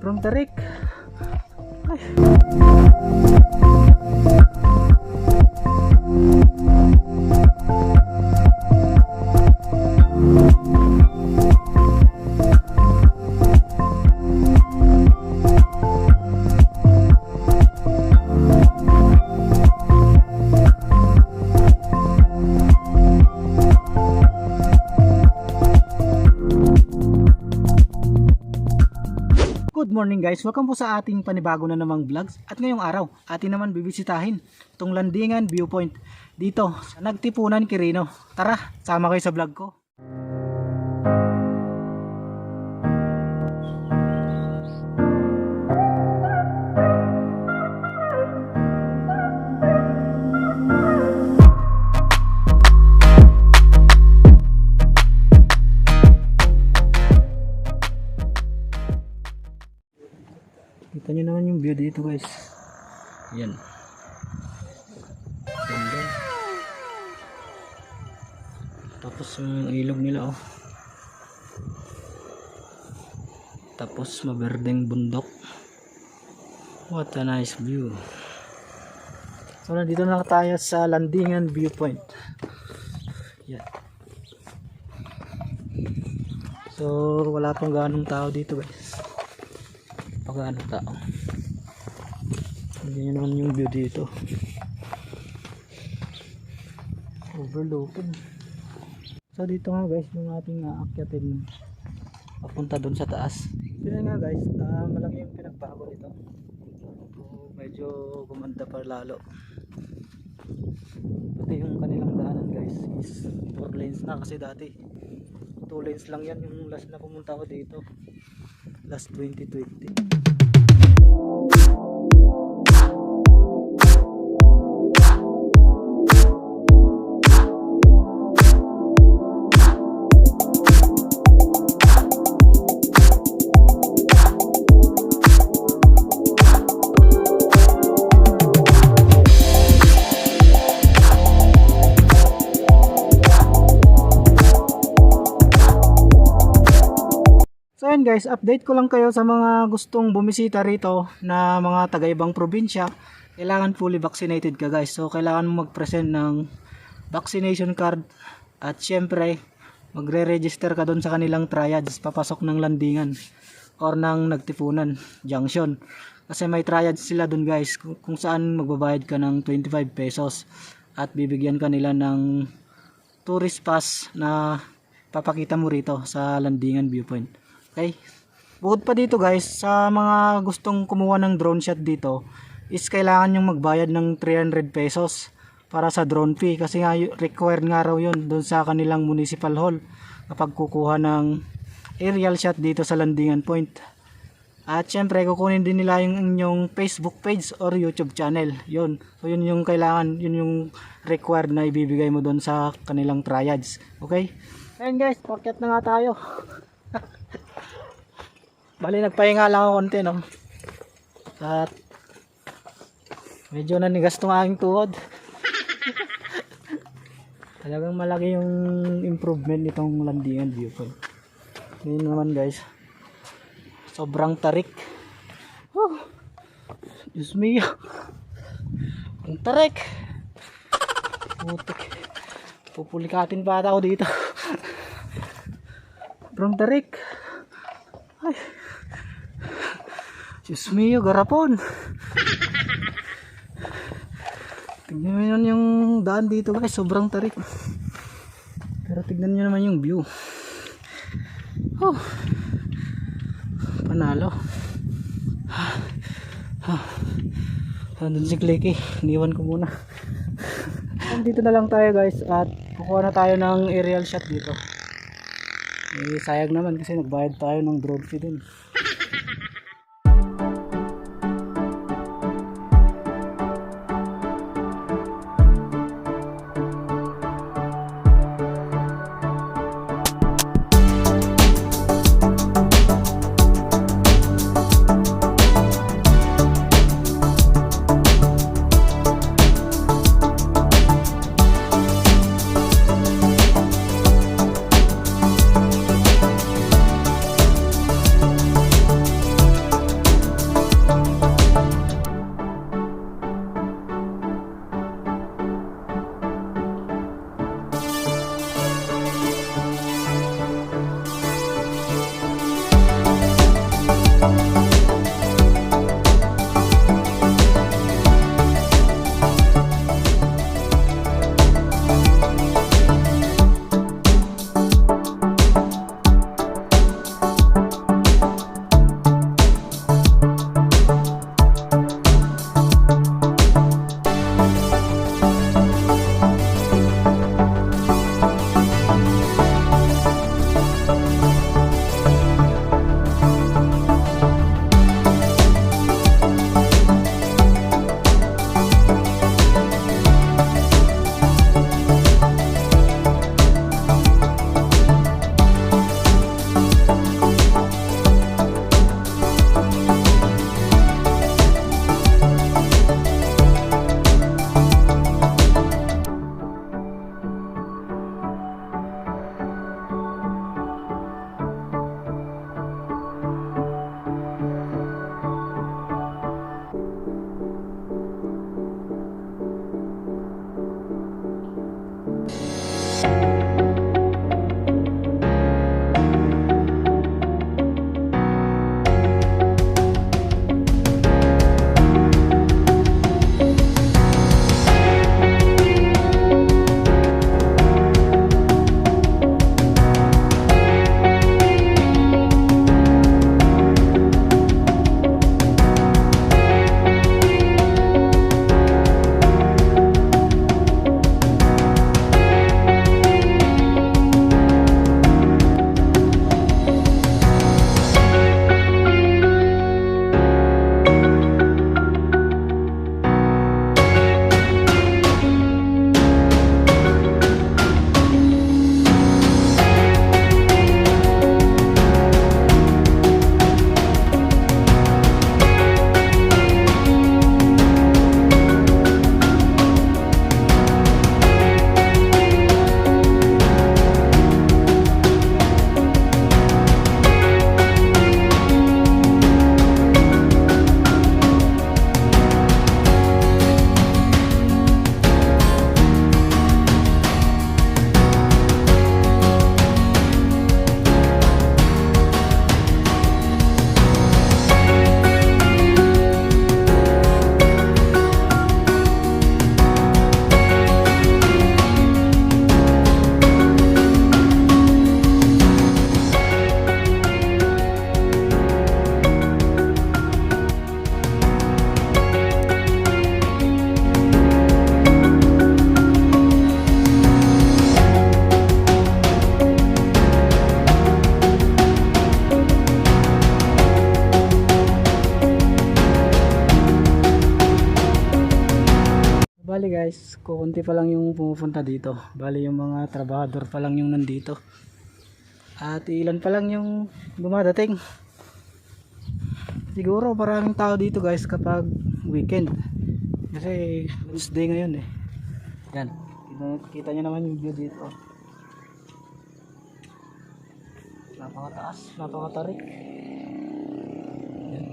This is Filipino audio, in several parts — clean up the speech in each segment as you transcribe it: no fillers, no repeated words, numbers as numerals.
From Tarik. Ay. Good morning guys, welcome po sa ating panibago na namang vlogs. At ngayong araw, atin naman bibisitahin itong Landingan Viewpoint dito sa Nagtipunan, Quirino. Tara, sama kayo sa vlog ko. Kita nyo naman yung view dito guys. Yan. Ganda. Tapos yung ilog nila oh. Tapos maberdeng bundok. What a nice view. So nandito na tayo sa Landingan Viewpoint. Yan. So wala pong ganong tao dito guys. Pagano tao. Hindi naman yung view dito. Overlooking. So dito nga guys yung ating aakyatin papunta doon sa taas. Yun nga guys, malaki yung pinagbago nito. So, medyo gumanda pa lalo. Pati yung kanilang daanan guys is 4 lanes na kasi dati 2 lanes lang yan yung last na pumunta ko dito. Last 2020. So yun guys, update ko lang kayo sa mga gustong bumisita rito na mga taga-ibang probinsya. Kailangan fully vaccinated ka guys. So kailangan mo mag-present ng vaccination card. At syempre, magre-register ka doon sa kanilang triads papasok ng Landingan or ng Nagtipunan Junction. Kasi may triads sila doon guys kung saan magbabayad ka ng 25 pesos. At bibigyan ka nila ng tourist pass na papakita mo rito sa Landingan Viewpoint. Okay. Bukod pa dito guys, sa mga gustong kumuha ng drone shot dito, is kailangan yung magbayad ng 300 pesos para sa drone fee. Kasi nga required nga raw yun doon sa kanilang municipal hall kapag kukuha ng aerial shot dito sa Landingan Point. At syempre kukunin din nila yung inyong Facebook page or YouTube channel. Yun. So yun yung kailangan, yun yung required na ibibigay mo doon sa kanilang triads. Okay. Ayun guys, pakyat na nga tayo. Bali nagpahinga lang ako konti no. At medyo nanigas tong aking tuhod. Talagang malaki yung improvement nitong Landingan Viewpoint. Ngayon naman guys, sobrang tarik. Diyos me, ang tarik. Putik. Pupulikatin pa ata ako dito. Sobrang tarik. Ay, Diyos mio, garapon. Tignan nyo yung daan dito guys, sobrang tarik. Pero tignan nyo naman yung view. Panalo. Nandun si Clicky, iniwan ko muna. Dito na lang tayo guys at kukuha na tayo ng aerial shot dito. Sayang naman kasi nagbayad tayo ng drone fee din. Bali guys, kukunti pa lang yung pumupunta dito. Bali yung mga trabahador pa lang yung nandito. At ilan pa lang yung dumadating. Siguro maraming tao dito guys kapag weekend. Kasi Wednesday ngayon eh. Yan. Kita nyo naman yung view dito. Napakataas, napakatarik. Yan.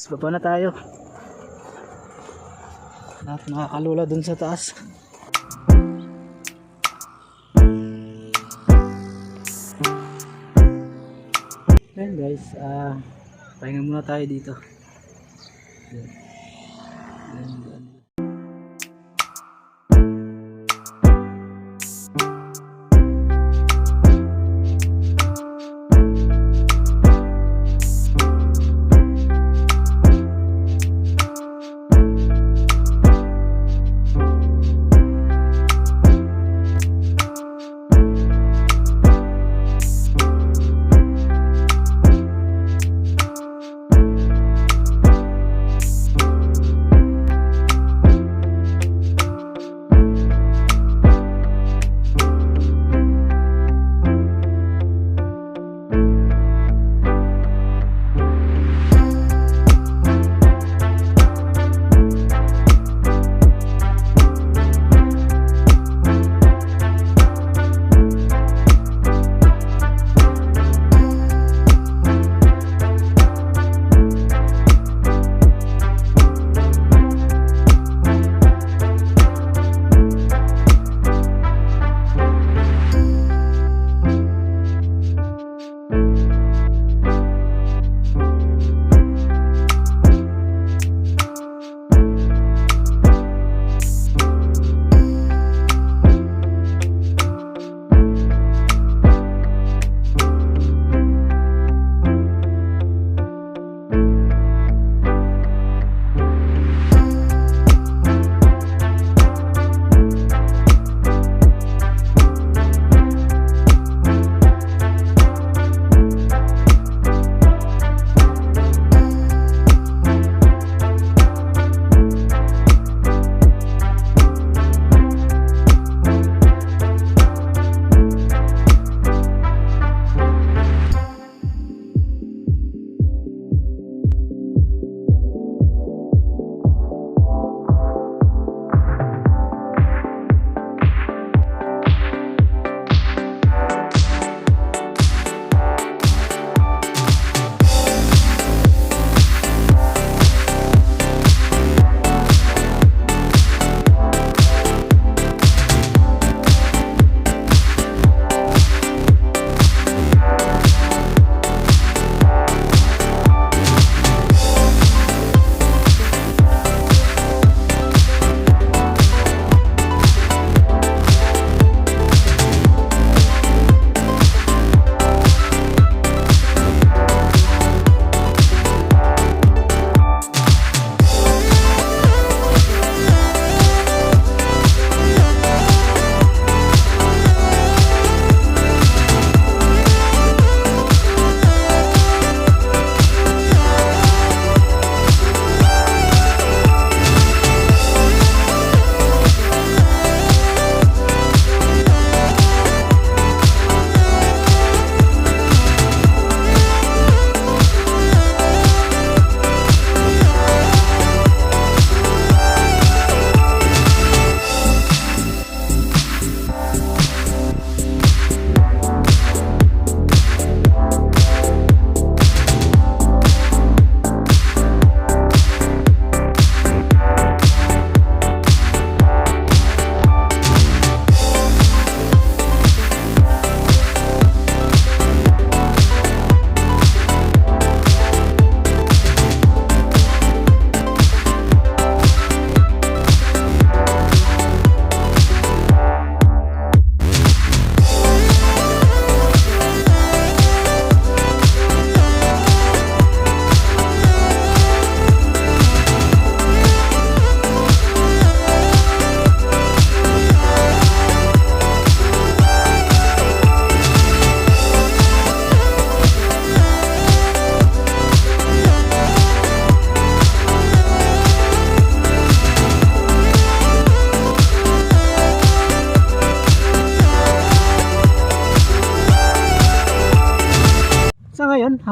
Baba na tayo. At nakakalula dun sa taas. Ayan guys, pahinga muna tayo dito. Ayan.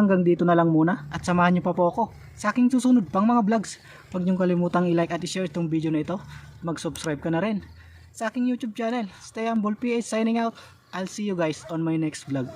hanggang dito na lang muna at samahan nyo pa po ako sa aking susunod pang mga vlogs. Huwag nyo kalimutang i-like at i-share itong video na ito. Mag-subscribe ka na rin sa aking YouTube channel. Stay humble PH signing out. I'll see you guys on my next vlog.